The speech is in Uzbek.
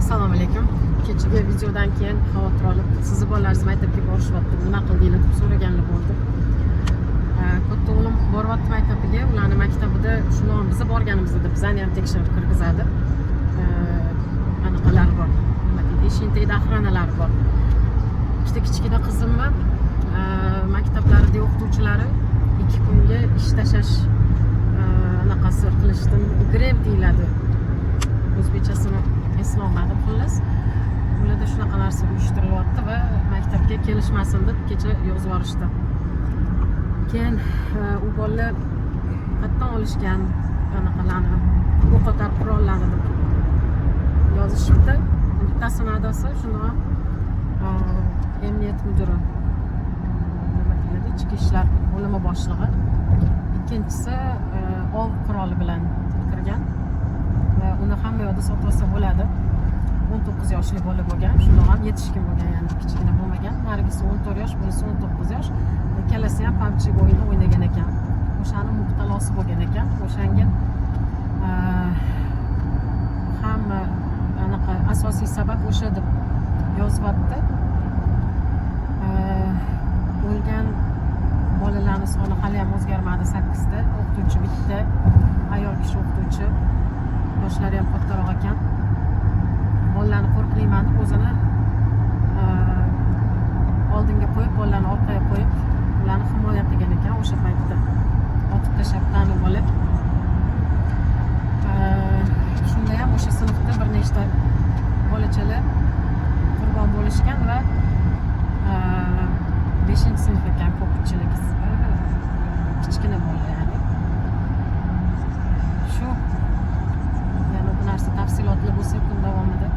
Assalomu alaykum. Kechagi videodan keyin xavotir olib, sizni bolalaringiz maktabga borishyapti, nima qildinglar deb so'raganlar bo'ldi. Katta o'g'lim boryapti maktabiga, ularning maktabida shundan biz borganimizda bizani ham tekshirib kirgizadi. Anaqalar bor. Nima deydi? Ishintayda охраналар bor. Ikkita kichkina qizimni maktablarida o'qituvchilari 2 kunga ish tashlash anaqasi qilishdan grev deyiladi. O'zbekchasini eslolmadim xullas. Ularda shunaqa narsa uyushtirilyapti va maktabga kelishmasin deb kecha yozib yuborishdi. Keyin u bolalar qayerdan olishgan anaqalarni, o'qotar qurollarni deb yozishibdi. Bittasini adasi shuni emniyat mudiri, nima deyiladi, ichki ishlar bo'limi boshlig'i. Ikkinchisi ov quroli bilan kirgan. Uni hamma yoqda sotsa bo'ladi. 19 yoshli bola bo'lgan, shundoq ham yetishkin bo'lgan, ya'ni kichkina bo'lmagan. Narigisi 14 yosh, bunisi 19 yosh. Ikkalasi ham PUBG o'yini o'ynagan ekan. O'shani muhtalosi bo'lgan ekan. O'shanga hamma anaqa asosiy sabab o'sha deb yozyapti. O'lgan bolalarning soni hali ham o'zgarmadi, 8 ta. O'qituvchi bitta, ayol kishi o'qituvchi. Yoshlari ham kattaroq ekan. Bolalarni qo'rqmayman, o'zini oldinga qo'yib, bolalarni orqaga qo'yib, ularni himoya qilgan ekan o'sha paytda. Otib tashlabdan bola. Shunda ham o'sha sinfda bir nechta bolachalar qurbon bo'lishgan va 5-sinf ekan ko'pchilik. Kichkina bola ya'ni. Shu narsa tafsilotli bo'lsa kun davomida